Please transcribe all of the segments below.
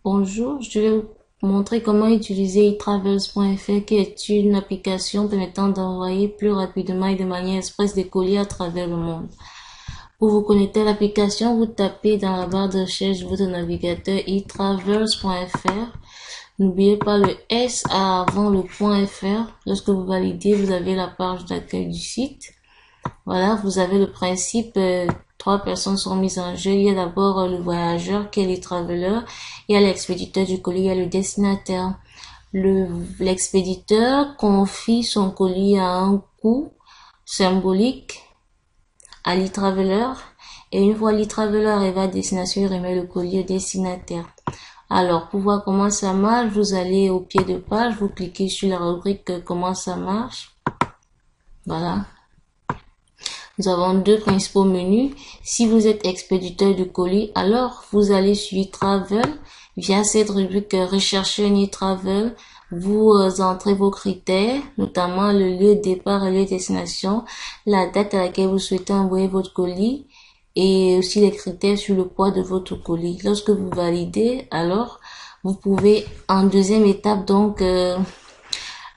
Bonjour, je vais vous montrer comment utiliser eTravels.fr qui est une application permettant d'envoyer plus rapidement et de manière express des colis à travers le monde. Pour vous connecter à l'application, vous tapez dans la barre de recherche de votre navigateur eTravels.fr. N'oubliez pas le S avant le .fr. Lorsque vous validez, vous avez la page d'accueil du site. Voilà, vous avez le principe, trois personnes sont mises en jeu. Il y a d'abord le voyageur qui est le traveler, il y a l'expéditeur du colis, il y a le destinataire. L'expéditeur confie son colis à un coût symbolique à l'e-traveler et une fois l'e-traveler arrivé à destination, il remet le colis au destinataire. Alors, pour voir comment ça marche, vous allez au pied de page, vous cliquez sur la rubrique comment ça marche. Voilà. Nous avons deux principaux menus. Si vous êtes expéditeur de colis, alors vous allez sur e-travel. Via cette rubrique rechercher un e-travel, vous entrez vos critères, notamment le lieu de départ et le lieu de destination, la date à laquelle vous souhaitez envoyer votre colis et aussi les critères sur le poids de votre colis. Lorsque vous validez, alors vous pouvez en deuxième étape donc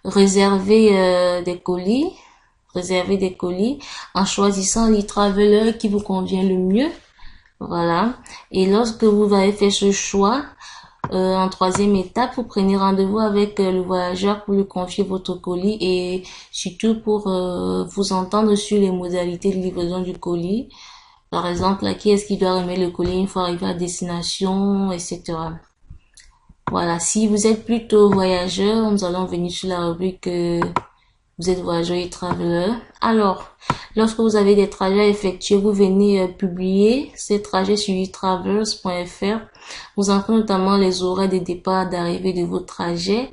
réserver des colis. Réserver des colis en choisissant l'e-traveler qui vous convient le mieux. Voilà. Et lorsque vous avez fait ce choix, en troisième étape, vous prenez rendez-vous avec le voyageur pour lui confier votre colis et surtout pour vous entendre sur les modalités de livraison du colis. Par exemple, à qui est-ce qui doit remettre le colis une fois arrivé à destination, etc. Voilà. Si vous êtes plutôt voyageur, nous allons venir sur la rubrique vous êtes voyageur et traveler. Alors, lorsque vous avez des trajets à effectuer, vous venez publier ces trajets sur eTravels.fr. Vous entrez notamment les horaires de départ, d'arrivée de vos trajets.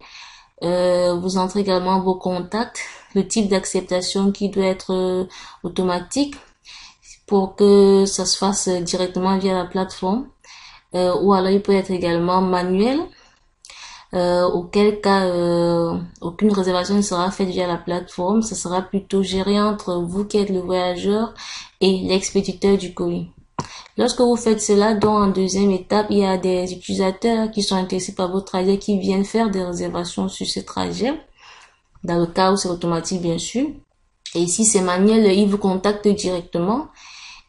Vous entrez également vos contacts, le type d'acceptation qui doit être automatique pour que ça se fasse directement via la plateforme. Ou alors il peut être également manuel. Auquel cas aucune réservation ne sera faite via la plateforme, ça sera plutôt géré entre vous qui êtes le voyageur et l'expéditeur du colis. Lorsque vous faites cela, donc en deuxième étape, il y a des utilisateurs qui sont intéressés par votre trajet qui viennent faire des réservations sur ce trajet, dans le cas où c'est automatique bien sûr. Et si c'est manuel, ils vous contactent directement.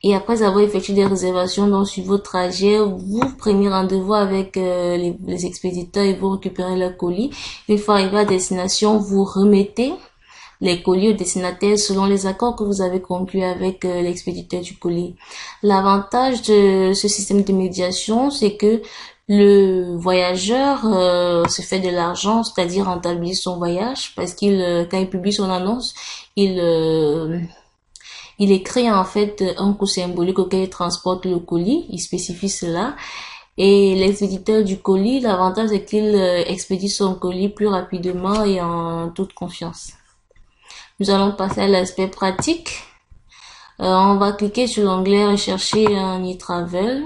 Et après avoir effectué des réservations donc sur votre trajet, vous prenez rendez-vous avec les expéditeurs et vous récupérez leur colis. Une fois arrivé à destination, vous remettez les colis au destinataire selon les accords que vous avez conclus avec l'expéditeur du colis. L'avantage de ce système de médiation, c'est que le voyageur se fait de l'argent, c'est-à-dire rentabilise son voyage, parce qu'il quand il publie son annonce, il écrit en fait un coût symbolique auquel il transporte le colis, il spécifie cela. Et l'expéditeur du colis, l'avantage c'est qu'il expédie son colis plus rapidement et en toute confiance. Nous allons passer à l'aspect pratique. On va cliquer sur l'onglet rechercher un e-travel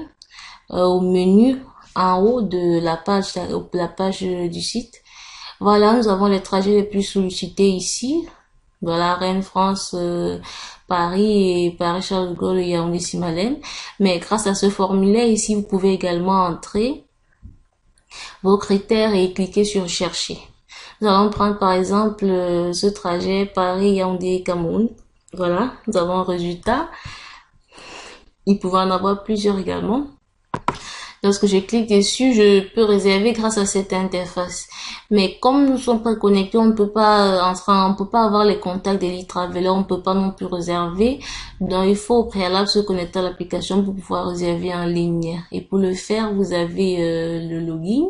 au menu en haut de la page du site. Voilà, nous avons les trajets les plus sollicités ici. Voilà, Rennes, France, Paris et Paris-Charles de Gaulle et Yaoundé-Simalène. Mais grâce à ce formulaire ici, vous pouvez également entrer vos critères et cliquer sur chercher. Nous allons prendre par exemple ce trajet Paris-Yaoundé-Cameroun. Voilà, nous avons un résultat. Il pouvait en avoir plusieurs également. Lorsque je clique dessus, je peux réserver grâce à cette interface. Mais comme nous ne sommes pas connectés, on ne peut pas on peut pas avoir les contacts des e-travelers, on ne peut pas non plus réserver. Donc, il faut au préalable se connecter à l'application pour pouvoir réserver en ligne. Et pour le faire, vous avez le login.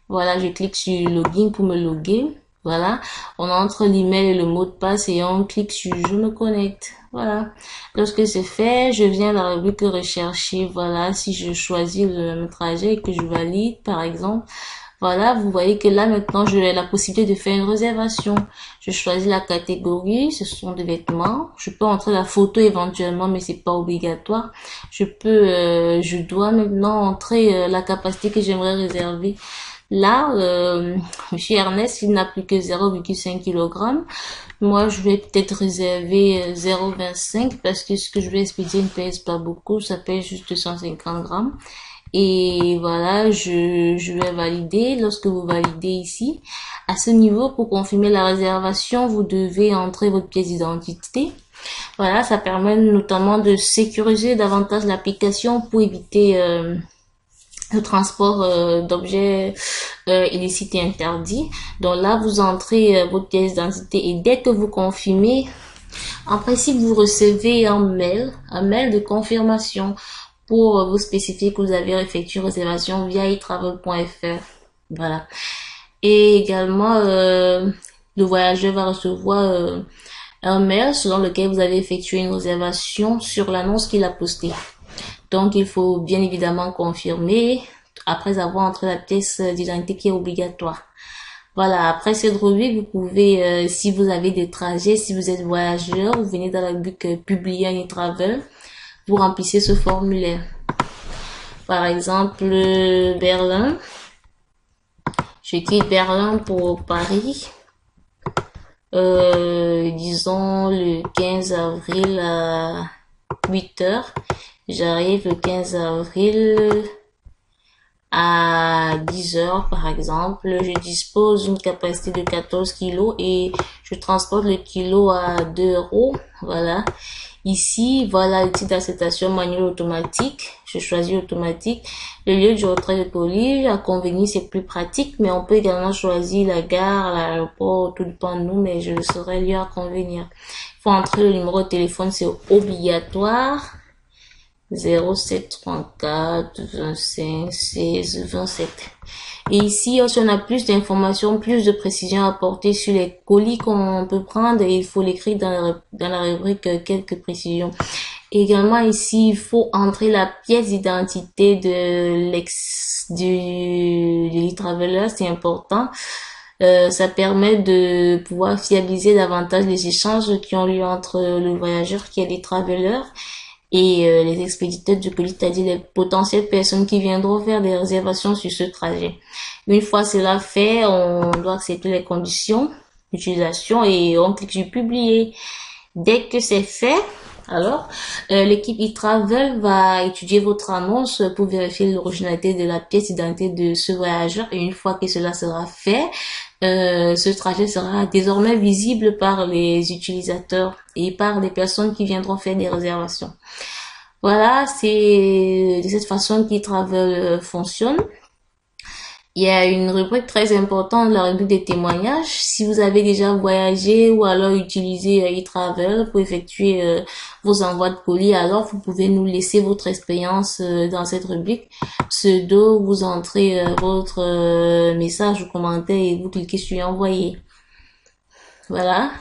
Voilà, je clique sur login pour me loguer. Voilà, on entre l'email et le mot de passe et on clique sur je me connecte. Voilà, lorsque c'est fait, je viens à la rubrique rechercher. Voilà, si je choisis le trajet et que je valide par exemple, voilà, vous voyez que là maintenant j'ai la possibilité de faire une réservation. Je choisis la catégorie, ce sont des vêtements. Je peux entrer la photo éventuellement, mais c'est pas obligatoire. Je dois maintenant entrer la capacité que j'aimerais réserver. Là, Monsieur Ernest, il n'a plus que 0,5 kg. Moi, je vais peut-être réserver 0,25 parce que ce que je vais expédier ne pèse pas beaucoup, ça pèse juste 250 grammes. Et voilà, je vais valider. Lorsque vous validez ici, à ce niveau, pour confirmer la réservation, vous devez entrer votre pièce d'identité. Voilà, ça permet notamment de sécuriser davantage l'application pour éviter le transport d'objets illicites et interdits. Donc là, vous entrez votre pièce d'identité et dès que vous confirmez, en principe, vous recevez un mail de confirmation pour vous spécifier que vous avez effectué une réservation via etravel.fr. Voilà. Et également, le voyageur va recevoir un mail selon lequel vous avez effectué une réservation sur l'annonce qu'il a postée. Donc, il faut bien évidemment confirmer après avoir entré la pièce d'identité qui est obligatoire. Voilà, après cette rubrique, vous pouvez, si vous avez des trajets, si vous êtes voyageur, vous venez dans la rubrique publier un e-travel, vous remplissez ce formulaire. Par exemple, Berlin. Je quitte Berlin pour Paris. Disons le 15 avril à 8 heures. J'arrive le 15 avril à 10 heures par exemple. Je dispose d'une capacité de 14 kilos et je transporte le kilo à 2 euros. Voilà. Ici, voilà le titre d'acceptation manuel automatique. Je choisis automatique. Le lieu du retrait de colis, à convenir, c'est plus pratique, mais on peut également choisir la gare, l'aéroport, tout dépend de nous, mais je le saurai lieu à convenir. Il faut entrer le numéro de téléphone, c'est obligatoire. 0734 25 16 27. Et ici, si on a plus d'informations, plus de précisions à apporter sur les colis qu'on peut prendre, il faut l'écrire dans la rubrique quelques précisions. Et également ici, il faut entrer la pièce d'identité de l'e-traveler, c'est important. Ça permet de pouvoir fiabiliser davantage les échanges qui ont lieu entre le voyageur qui est l'e-traveler et les expéditeurs du colis, c'est-à-dire les potentielles personnes qui viendront faire des réservations sur ce trajet. Une fois cela fait, on doit accepter les conditions d'utilisation et on clique sur publier. Dès que c'est fait, alors l'équipe e-travel va étudier votre annonce pour vérifier l'originalité de la pièce d'identité de ce voyageur et une fois que cela sera fait, ce trajet sera désormais visible par les utilisateurs et par les personnes qui viendront faire des réservations. Voilà, c'est de cette façon qu'e-travel fonctionne. Il y a une rubrique très importante, la rubrique des témoignages. Si vous avez déjà voyagé ou alors utilisé e-travel pour effectuer vos envois de colis, alors vous pouvez nous laisser votre expérience dans cette rubrique. Pseudo, vous entrez votre message ou commentaire et vous cliquez sur envoyer. Voilà.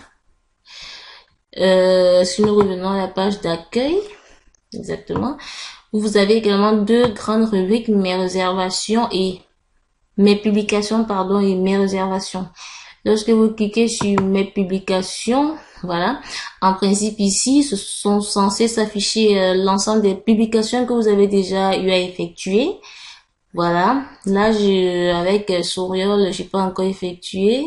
Si nous revenons à la page d'accueil, exactement, vous avez également deux grandes rubriques, mes réservations et mes publications, pardon, et mes réservations. Lorsque vous cliquez sur mes publications, voilà, en principe ici, ce sont censés s'afficher l'ensemble des publications que vous avez déjà eu à effectuer. Voilà, là, avec Souriol, j'ai pas encore effectué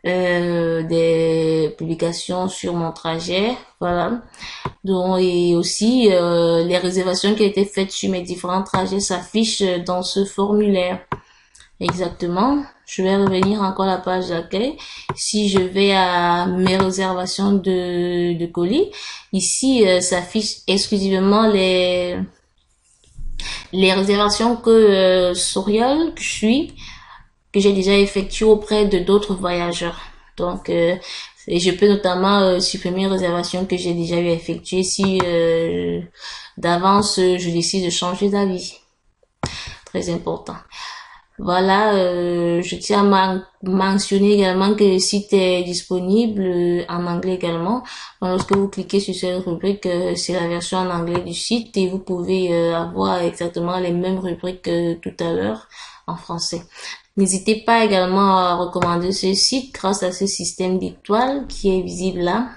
des publications sur mon trajet, voilà. Donc, et aussi les réservations qui ont été faites sur mes différents trajets s'affichent dans ce formulaire. Exactement. Je vais revenir encore à la page d'accueil. Si je vais à mes réservations de colis, ici s'affiche exclusivement les réservations que Souriol, que j'ai déjà effectuées auprès de d'autres voyageurs. Donc et je peux notamment supprimer une réservation que j'ai déjà eu à effectuer si d'avance je décide de changer d'avis. Très important. Voilà, je tiens à mentionner également que le site est disponible en anglais également. Donc, lorsque vous cliquez sur cette rubrique, c'est la version en anglais du site et vous pouvez avoir exactement les mêmes rubriques que tout à l'heure en français. N'hésitez pas également à recommander ce site grâce à ce système d'étoiles qui est visible là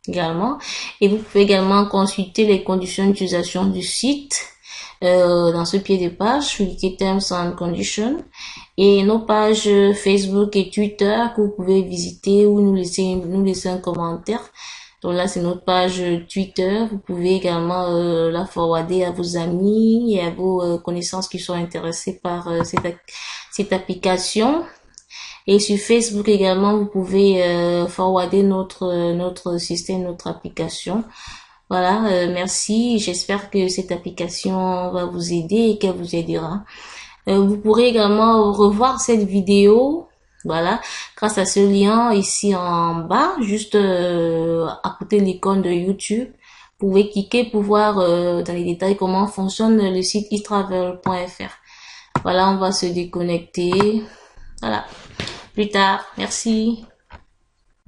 également. Et vous pouvez également consulter les conditions d'utilisation du site. Dans ce pied de page, cliquez Terms and Conditions et nos pages Facebook et Twitter que vous pouvez visiter ou nous laisser un commentaire. Donc là, c'est notre page Twitter. Vous pouvez également la forwarder à vos amis et à vos connaissances qui sont intéressés par cette application. Et sur Facebook également, vous pouvez forwarder notre système, notre application. Voilà, merci. J'espère que cette application va vous aider et qu'elle vous aidera. Vous pourrez également revoir cette vidéo, voilà, grâce à ce lien ici en bas, juste à côté de l'icône de YouTube. Vous pouvez cliquer pour voir dans les détails comment fonctionne le site eTravel.fr. Voilà, on va se déconnecter. Voilà, plus tard. Merci.